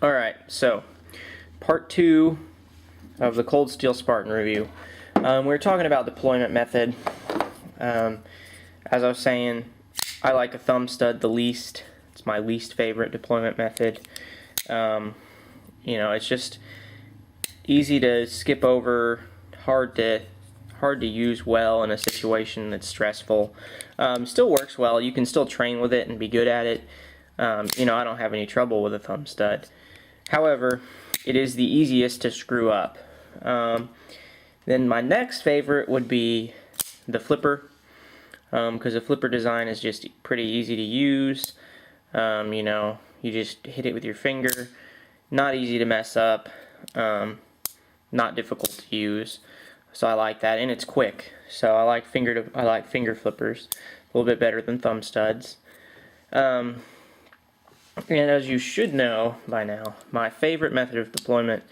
Alright, so part 2 of the Cold Steel Spartan review. We're talking about deployment method. As I was saying, I like a thumb stud the least. It's my least favorite deployment method. It's just easy to skip over, hard to use well in a situation that's stressful. Still works well. You can still train with it and be good at it. I don't have any trouble with a thumb stud. However, it is the easiest to screw up. Then my next favorite would be the flipper, because the flipper design is just pretty easy to use. You just hit it with your finger. Not easy to mess up. Not difficult to use. So I like that, and it's quick. So I like finger flippers a little bit better than thumb studs. And as you should know by now, my favorite method of deployment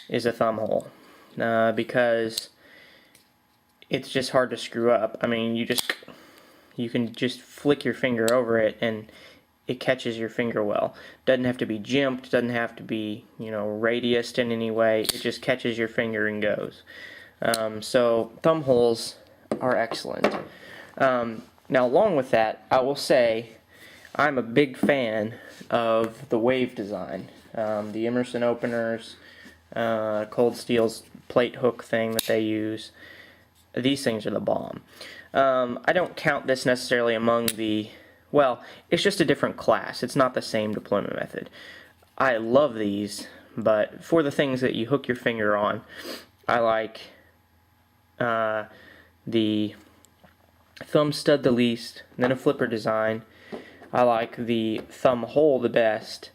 is a thumb hole, because it's just hard to screw up. I mean, you can just flick your finger over it and it catches your finger well. Doesn't have to be jimped, doesn't have to be, radiused in any way. It just catches your finger and goes. So thumb holes are excellent. Now, along with that, I will say I'm a big fan of the wave design. The Emerson openers, Cold Steel's plate hook thing that they use. These things are the bomb. I don't count this necessarily among well, it's just a different class. It's not the same deployment method. I love these, but for the things that you hook your finger on, I like the thumb stud the least, then a flipper design. I like the thumb hole the best,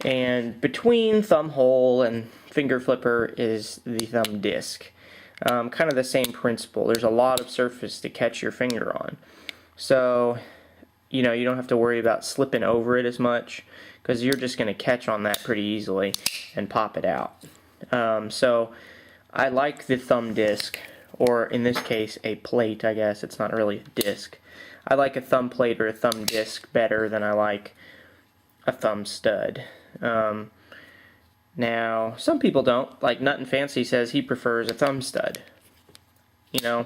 and between thumb hole and finger flipper is the thumb disc. Kind of the same principle. There's a lot of surface to catch your finger on, so you don't have to worry about slipping over it as much, because you're just going to catch on that pretty easily and pop it out. So I like the thumb disc, or in this case a plate. I guess it's not really a disc. I like a thumb plate or a thumb disc better than I like a thumb stud. Now, some people don't. Like Nut and Fancy says he prefers a thumb stud. I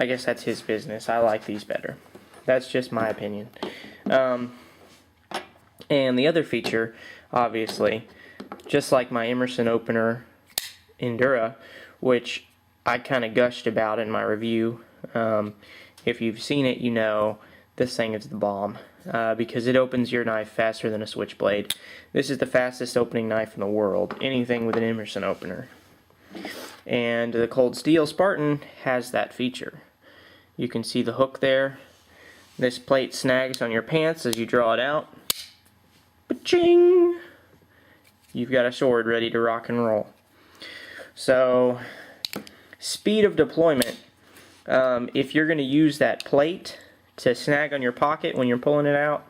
guess that's his business. I like these better. That's just my opinion. And the other feature, obviously, just like my Emerson opener Endura, which I kind of gushed about in my review. If you've seen it, this thing is the bomb, because it opens your knife faster than a switchblade. This is the fastest opening knife in the world, anything with an Emerson opener. And the Cold Steel Spartan has that feature. You can see the hook there. This plate snags on your pants as you draw it out. Ba-ching! You've got a sword ready to rock and roll. So, speed of deployment. If you're going to use that plate to snag on your pocket when you're pulling it out,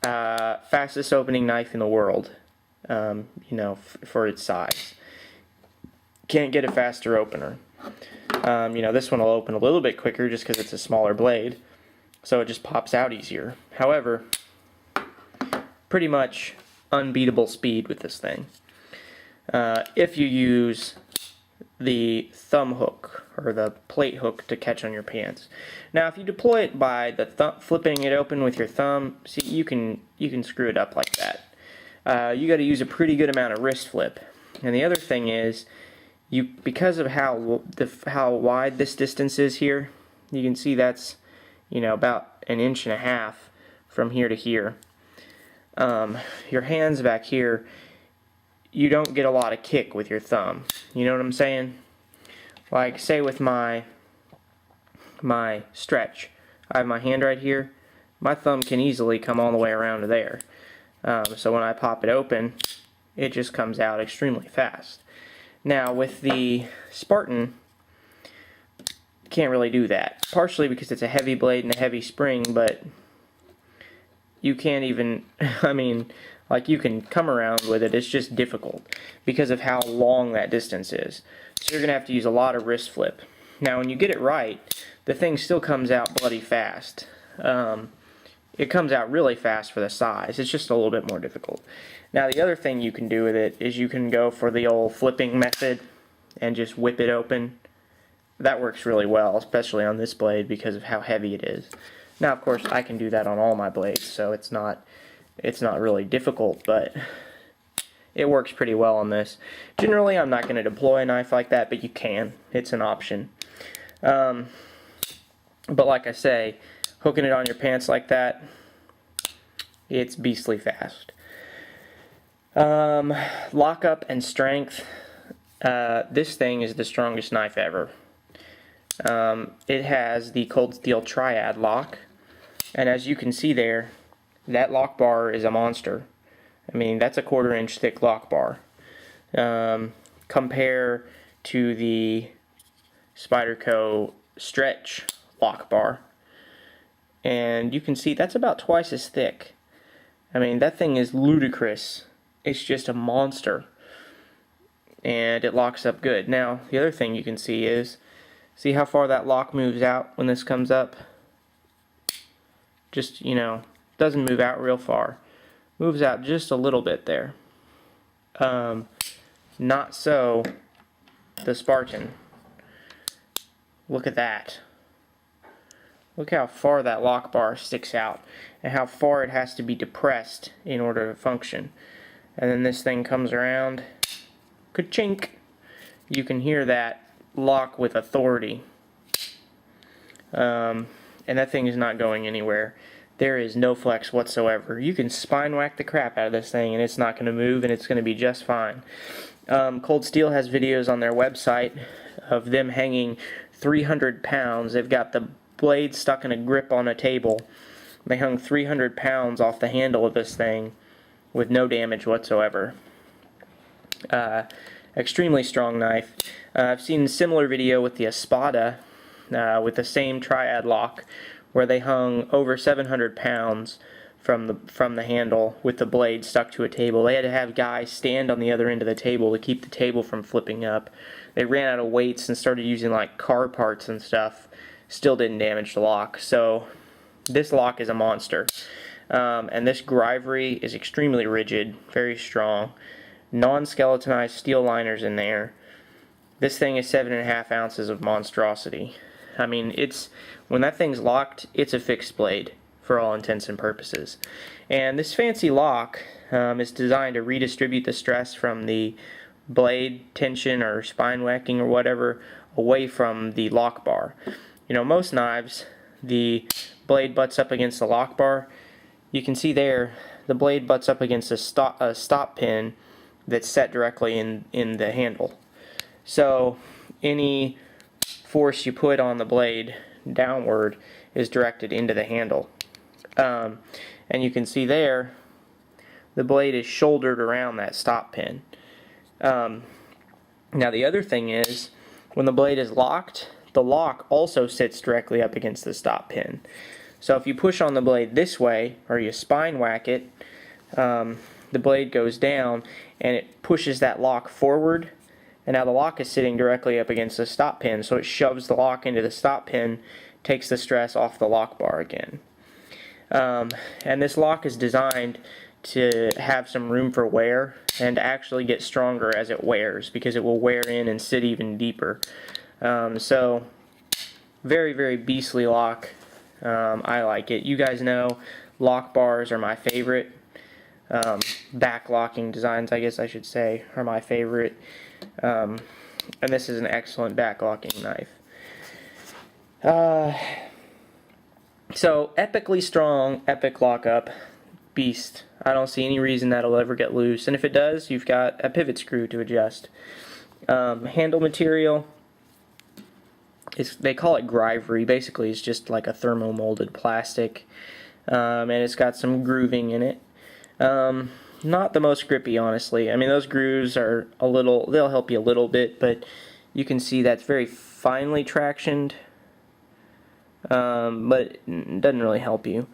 fastest opening knife in the world, for its size. Can't get a faster opener. This one will open a little bit quicker just because it's a smaller blade, so it just pops out easier. However, pretty much unbeatable speed with this thing. If you use the thumb hook or the plate hook to catch on your pants. Now, if you deploy it by the flipping it open with your thumb, see, you can screw it up like that. You got to use a pretty good amount of wrist flip. And the other thing is, because of how wide this distance is here, you can see that's about 1.5 inches from here to here. Your hands back here, you don't get a lot of kick with your thumb. You know what I'm saying? Like, say with my stretch, I have my hand right here. My thumb can easily come all the way around to there. So when I pop it open, it just comes out extremely fast. Now with the Spartan, can't really do that. Partially because it's a heavy blade and a heavy spring, but you can't even, you can come around with it, it's just difficult because of how long that distance is. So you're going to have to use a lot of wrist flip. Now when you get it right, the thing still comes out bloody fast. it comes out really fast for the size. It's just a little bit more difficult. Now the other thing you can do with it is you can go for the old flipping method and just whip it open. That works really well, especially on this blade because of how heavy it is. Now of course I can do that on all my blades, so it's not really difficult, but it works pretty well on this. Generally I'm not going to deploy a knife like that, but you can. It's an option. But like I say, hooking it on your pants like that, it's beastly fast. Lockup and strength. This thing is the strongest knife ever. It has the cold steel Triad lock, and as you can see there, that lock bar is a monster. I mean, that's a 1/4 inch thick lock bar. Compare to the Spyderco stretch lock bar, and you can see that's about twice as thick. I mean, that thing is ludicrous. It's just a monster, and it locks up good. Now the other thing you can see is, see how far that lock moves out when this comes up? Just, you know, doesn't move out real far. Moves out just a little bit there. Not so the Spartan. Look at that. Look how far that lock bar sticks out and how far it has to be depressed in order to function. And then this thing comes around, ka-chink. You can hear that lock with authority. And that thing is not going anywhere. There is no flex whatsoever. You can spine whack the crap out of this thing and it's not going to move, and it's going to be just fine. Cold Steel has videos on their website of them hanging 300 pounds. They've got the blade stuck in a grip on a table. They hung 300 pounds off the handle of this thing with no damage whatsoever. Extremely strong knife. I've seen a similar video with the Espada with the same Triad lock, where they hung over 700 pounds from the handle with the blade stuck to a table. They had to have guys stand on the other end of the table to keep the table from flipping up. They ran out of weights and started using like car parts and stuff. Still didn't damage the lock. So this lock is a monster. And this grivery is extremely rigid, very strong. Non-skeletonized steel liners in there. This thing is 7.5 ounces of monstrosity. I mean, when that thing's locked, it's a fixed blade for all intents and purposes. And this fancy lock is designed to redistribute the stress from the blade tension or spine whacking or whatever away from the lock bar. You know, most knives, the blade butts up against the lock bar. You can see there, the blade butts up against a stop pin that's set directly in the handle. So any force you put on the blade downward is directed into the handle. And you can see there, the blade is shouldered around that stop pin. Now the other thing is, when the blade is locked, the lock also sits directly up against the stop pin. So if you push on the blade this way, or you spine whack it, the blade goes down and it pushes that lock forward, and now the lock is sitting directly up against the stop pin, so it shoves the lock into the stop pin, takes the stress off the lock bar again. And this lock is designed to have some room for wear and to actually get stronger as it wears, because it will wear in and sit even deeper. So very, very beastly lock. I like it. You guys know lock bars are my favorite. Back locking designs, I guess I should say, are my favorite. And this is an excellent back locking knife. So epically strong, epic lockup, beast. I don't see any reason that'll ever get loose, and if it does, you've got a pivot screw to adjust. Handle material, they call it grivery. Basically it's just like a thermomolded plastic, and it's got some grooving in it. Not the most grippy, honestly. I mean, those grooves are they'll help you a little bit, but you can see that's very finely tractioned, but it doesn't really help you.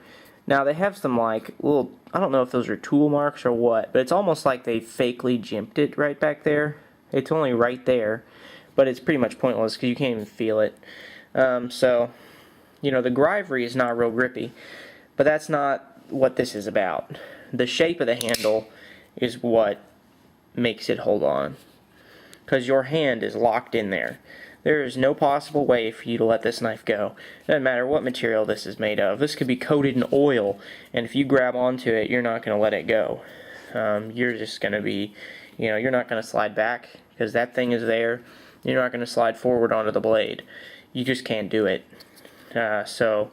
Now they have some like little, I don't know if those are tool marks or what, but it's almost like they fakely jimped it right back there. It's only right there, but it's pretty much pointless because you can't even feel it. So, you know, the grivery is not real grippy. But that's not what this is about. The shape of the handle is what makes it hold on, because your hand is locked in there. There is no possible way for you to let this knife go. It doesn't matter what material this is made of. This could be coated in oil, and if you grab onto it, you're not going to let it go. You're just going to be, you're not going to slide back because that thing is there. You're not going to slide forward onto the blade. You just can't do it. So,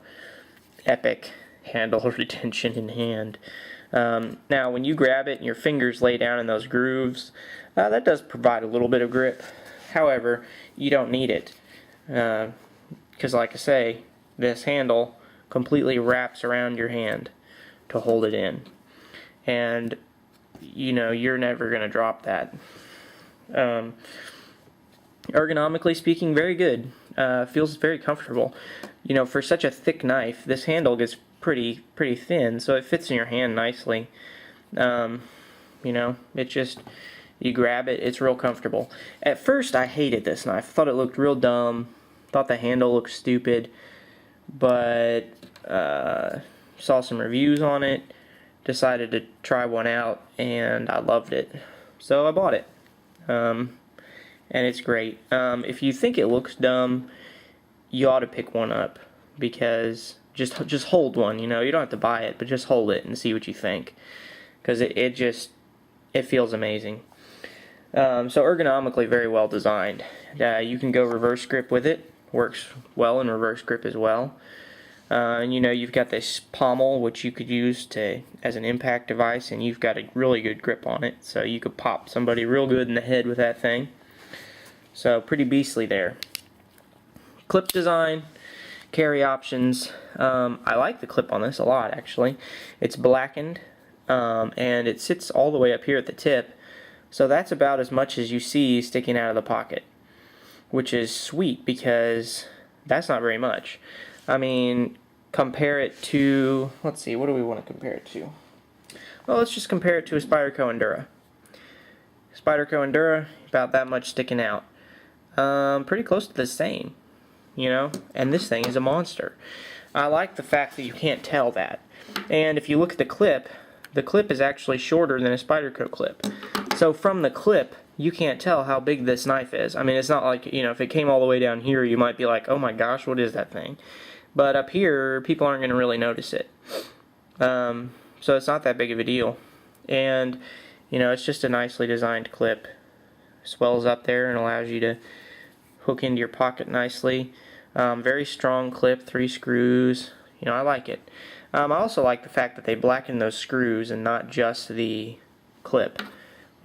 epic handle retention in hand. Now, when you grab it and your fingers lay down in those grooves, that does provide a little bit of grip. However, you don't need it, because like I say, this handle completely wraps around your hand to hold it in, and you're never going to drop that. Ergonomically speaking, very good. Feels very comfortable. For such a thick knife, this handle gets pretty thin, so it fits in your hand nicely. It just, you grab it, it's real comfortable. At first, I hated this knife. I thought it looked real dumb. Thought the handle looked stupid. But saw some reviews on it. Decided to try one out, and I loved it. So I bought it. And it's great. If you think it looks dumb, you ought to pick one up, because just hold one. You don't have to buy it, but just hold it and see what you think, because it feels amazing. So ergonomically, very well designed. You can go reverse grip with it. Works well in reverse grip as well. You've got this pommel, which you could use as an impact device, and you've got a really good grip on it. So you could pop somebody real good in the head with that thing. So pretty beastly there. Clip design, carry options. I like the clip on this a lot, actually. It's blackened, and it sits all the way up here at the tip. So that's about as much as you see sticking out of the pocket, which is sweet, because that's not very much. I mean, compare it to, let's see, what do we want to compare it to? Well, let's just compare it to a Spyderco Endura. Spyderco Endura, about that much sticking out. Pretty close to the same, and this thing is a monster. I like the fact that you can't tell that. And if you look at the clip is actually shorter than a Spyderco clip. So from the clip, you can't tell how big this knife is. I mean, it's not like, if it came all the way down here, you might be like, oh my gosh, what is that thing? But up here, people aren't going to really notice it. So it's not that big of a deal. And, it's just a nicely designed clip. Swells up there and allows you to hook into your pocket nicely. Very strong clip, 3 screws. I like it. I also like the fact that they blackened those screws and not just the clip.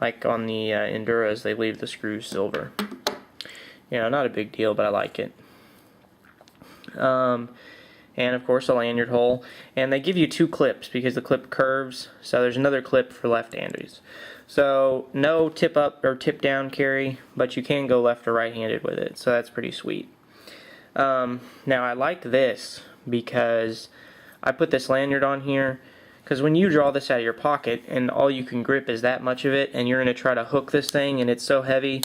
Like on the Enduras, they leave the screws silver. Not a big deal, but I like it. And of course a lanyard hole. And they give you 2 clips because the clip curves, so there's another clip for left-handers. So no tip up or tip down carry, but you can go left or right-handed with it, so that's pretty sweet. Now I like this because I put this lanyard on here, because when you draw this out of your pocket and all you can grip is that much of it, and you're going to try to hook this thing and it's so heavy,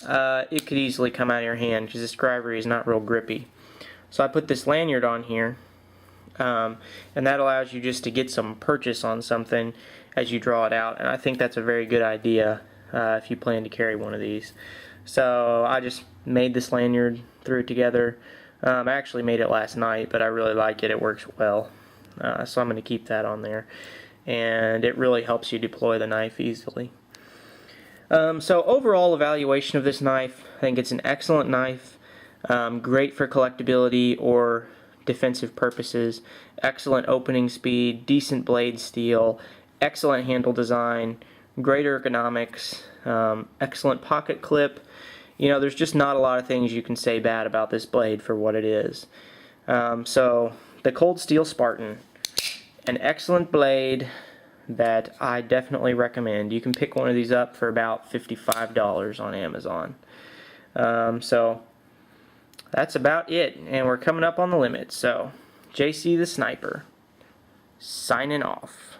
it could easily come out of your hand because this driver is not real grippy. So I put this lanyard on here, and that allows you just to get some purchase on something as you draw it out, and I think that's a very good idea if you plan to carry one of these. So I just made this lanyard, threw it together. I actually made it last night, but I really like it. It works well. So I'm going to keep that on there, and it really helps you deploy the knife easily. So overall evaluation of this knife, I think it's an excellent knife, great for collectability or defensive purposes, excellent opening speed, decent blade steel, excellent handle design, great ergonomics, excellent pocket clip. There's just not a lot of things you can say bad about this blade for what it is. So the Cold Steel Spartan, an excellent blade that I definitely recommend. You can pick one of these up for about $55 on Amazon. So that's about it, and we're coming up on the limit. So JCTheSniper signing off.